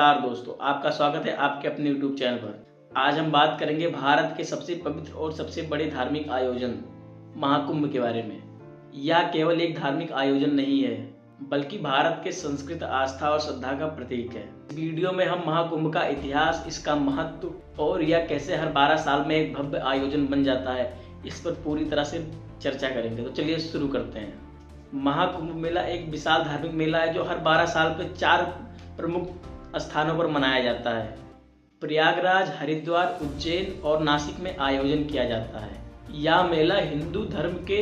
नमस्कार दोस्तों, आपका स्वागत है आपके अपने YouTube चैनल पर। आज हम बात करेंगे भारत के सबसे पवित्र और सबसे बड़े धार्मिक आयोजन महाकुंभ के बारे में। यह केवल एक धार्मिक आयोजन नहीं है, बल्कि भारत के संस्कृत आस्था और श्रद्धा का प्रतीक है। इस वीडियो में हम महाकुंभ का इतिहास, इसका महत्व और यह कैसे हर 12 साल में एक भव्य आयोजन बन जाता है, इस पर पूरी तरह से चर्चा करेंगे। तो चलिए शुरू करते हैं। महाकुंभ मेला एक विशाल धार्मिक मेला है जो हर 12 साल पर 4 प्रमुख स्थानों पर मनाया जाता है। प्रयागराज, हरिद्वार, उज्जैन और नासिक में आयोजन किया जाता है। यह मेला हिंदू धर्म के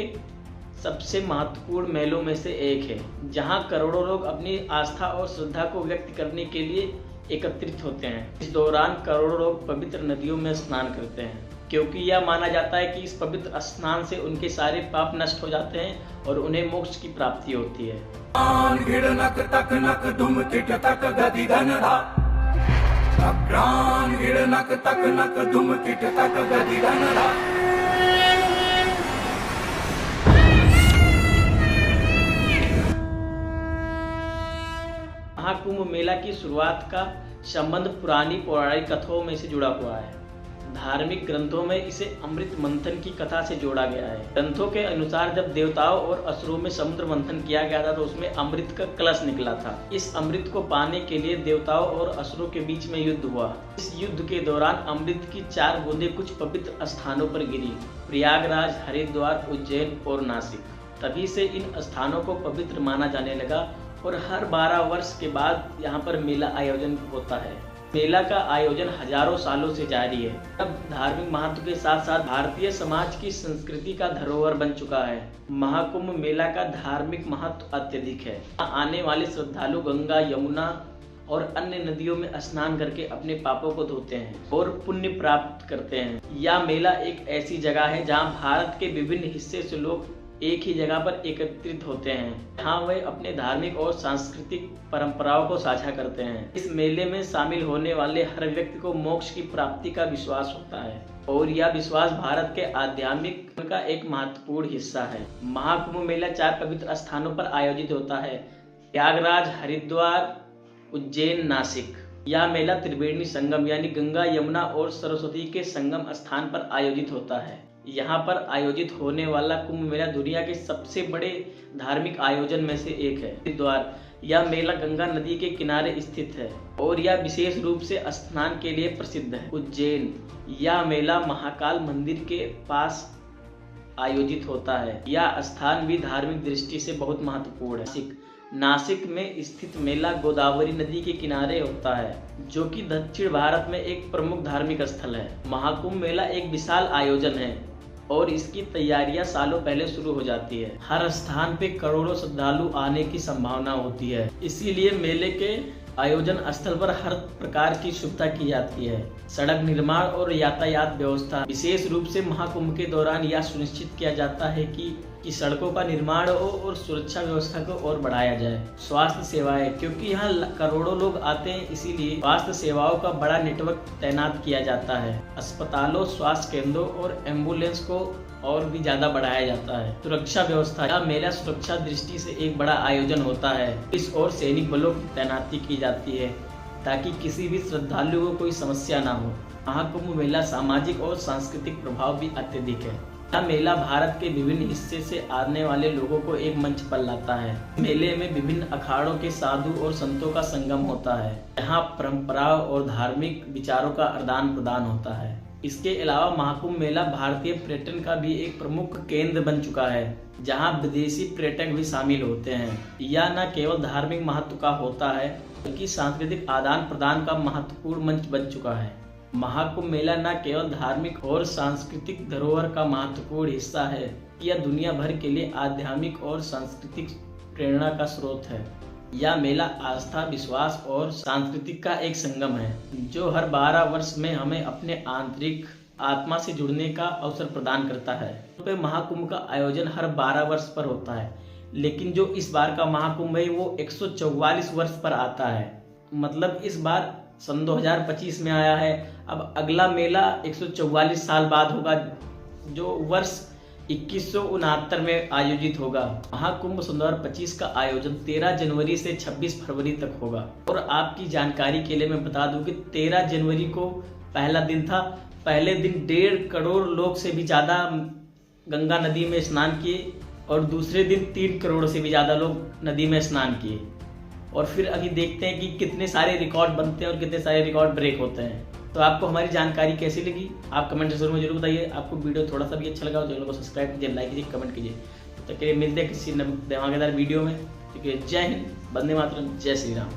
सबसे महत्वपूर्ण मेलों में से एक है, जहां करोड़ों लोग अपनी आस्था और श्रद्धा को व्यक्त करने के लिए एकत्रित होते हैं। इस दौरान करोड़ों लोग पवित्र नदियों में स्नान करते हैं, क्योंकि यह माना जाता है कि इस पवित्र स्नान से उनके सारे पाप नष्ट हो जाते हैं और उन्हें मोक्ष की प्राप्ति होती है। महाकुंभ मेला की शुरुआत का संबंध पुरानी पौराणिक कथाओं में से जुड़ा हुआ है। धार्मिक ग्रंथों में इसे अमृत मंथन की कथा से जोड़ा गया है। ग्रंथों के अनुसार जब देवताओं और असुरों में समुद्र मंथन किया गया था तो उसमें अमृत का कलश निकला था। इस अमृत को पाने के लिए देवताओं और असुरों के बीच में युद्ध हुआ। इस युद्ध के दौरान अमृत की 4 बूंदें कुछ पवित्र स्थानों पर गिरी: प्रयागराज, हरिद्वार, उज्जैन और नासिक। तभी से इन स्थानों को पवित्र माना जाने लगा और हर 12 वर्ष के बाद यहाँ पर मेला आयोजन होता है। मेला का आयोजन हजारों सालों से जारी है। अब धार्मिक महत्व के साथ साथ भारतीय समाज की संस्कृति का धरोहर बन चुका है। महाकुंभ मेला का धार्मिक महत्व अत्यधिक है। आने वाले श्रद्धालु गंगा, यमुना और अन्य नदियों में स्नान करके अपने पापों को धोते हैं और पुण्य प्राप्त करते हैं। यह मेला एक ऐसी जगह है जहाँ भारत के विभिन्न हिस्से से लोग एक ही जगह पर एकत्रित होते हैं, जहाँ वे अपने धार्मिक और सांस्कृतिक परंपराओं को साझा करते हैं। इस मेले में शामिल होने वाले हर व्यक्ति को मोक्ष की प्राप्ति का विश्वास होता है और यह विश्वास भारत के आध्यात्मिक का एक महत्वपूर्ण हिस्सा है। महाकुंभ मेला 4 पवित्र स्थानों पर आयोजित होता है: प्रयागराज, हरिद्वार, उज्जैन, नासिक। यह मेला त्रिवेणी संगम यानी गंगा, यमुना और सरस्वती के संगम स्थान पर आयोजित होता है। यहाँ पर आयोजित होने वाला कुंभ मेला दुनिया के सबसे बड़े धार्मिक आयोजन में से एक है। हरिद्वार, यह मेला गंगा नदी के किनारे स्थित है और यह विशेष रूप से स्नान के लिए प्रसिद्ध है। उज्जैन, यह मेला महाकाल मंदिर के पास आयोजित होता है। यह स्थान भी धार्मिक दृष्टि से बहुत महत्वपूर्ण है। नासिक में स्थित मेला गोदावरी नदी के किनारे होता है, जो कि दक्षिण भारत में एक प्रमुख धार्मिक स्थल है। महाकुंभ मेला एक विशाल आयोजन है और इसकी तैयारियां सालों पहले शुरू हो जाती है। हर स्थान पे करोड़ों श्रद्धालु आने की संभावना होती है, इसीलिए मेले के आयोजन स्थल पर हर प्रकार की सुविधा की जाती है। सड़क निर्माण और यातायात व्यवस्था, विशेष रूप से महाकुंभ के दौरान यह सुनिश्चित किया जाता है कि सड़कों का निर्माण हो और सुरक्षा व्यवस्था को और बढ़ाया जाए। स्वास्थ्य सेवाएं, क्योंकि यहाँ करोड़ों लोग आते हैं, इसीलिए स्वास्थ्य सेवाओं का बड़ा नेटवर्क तैनात किया जाता है। अस्पतालों, स्वास्थ्य केंद्रों और एम्बुलेंस को और भी ज्यादा बढ़ाया जाता है। सुरक्षा व्यवस्था, यह मेला सुरक्षा दृष्टि से एक बड़ा आयोजन होता है। पुलिस और सैनिक बलों की तैनाती की जाती है ताकि किसी भी श्रद्धालु को कोई समस्या ना हो। महाकुंभ मेला सामाजिक और सांस्कृतिक प्रभाव भी अत्यधिक है। यह मेला भारत के विभिन्न हिस्से से आने वाले लोगों को एक मंच पर लाता है। मेले में विभिन्न अखाड़ों के साधु और संतों का संगम होता है, यहाँ परंपराओं और धार्मिक विचारों का आदान प्रदान होता है। इसके अलावा महाकुंभ मेला भारतीय पर्यटन का भी एक प्रमुख केंद्र बन चुका है, जहाँ विदेशी पर्यटक भी शामिल होते हैं। यह न केवल धार्मिक महत्व का होता है, बल्कि सांस्कृतिक आदान प्रदान का महत्वपूर्ण मंच बन चुका है। महाकुंभ मेला न केवल धार्मिक और सांस्कृतिक धरोहर का महत्वपूर्ण हिस्सा है, यह दुनिया भर के लिए आध्यात्मिक और सांस्कृतिक प्रेरणा का स्रोत है। यह मेला आस्था, विश्वास और सांस्कृतिक का एक संगम है, जो हर 12 वर्ष में हमें अपने आंतरिक आत्मा से जुड़ने का अवसर प्रदान करता है। महाकुंभ का आयोजन हर 12 वर्ष पर होता है, लेकिन जो इस बार का महाकुंभ है वो 144 वर्ष पर आता है। मतलब इस बार सन 2025 में आया है। अब अगला मेला 144 साल बाद होगा, जो वर्ष 2169 में आयोजित होगा। महाकुंभ सन 2025 का आयोजन 13 जनवरी से 26 फरवरी तक होगा। और आपकी जानकारी के लिए मैं बता दूं कि 13 जनवरी को पहला दिन था। पहले दिन 1.5 करोड़ लोग से भी ज़्यादा गंगा नदी में स्नान किए और दूसरे दिन 3 करोड़ से भी ज़्यादा लोग नदी में स्नान किए। और फिर अभी देखते हैं कि कितने सारे रिकॉर्ड बनते हैं और कितने सारे रिकॉर्ड ब्रेक होते हैं। तो आपको हमारी जानकारी कैसी लगी आप कमेंट सेक्शन में जरूर बताइए। आपको वीडियो थोड़ा सा भी अच्छा लगा तो चैनल को सब्सक्राइब कीजिए, लाइक कीजिए, कमेंट कीजिए। तो तक के लिए मिलते हैं किसी धमाकेदार वीडियो में। ठीक है, जय हिंद, वंदे मातरम, जय श्री राम।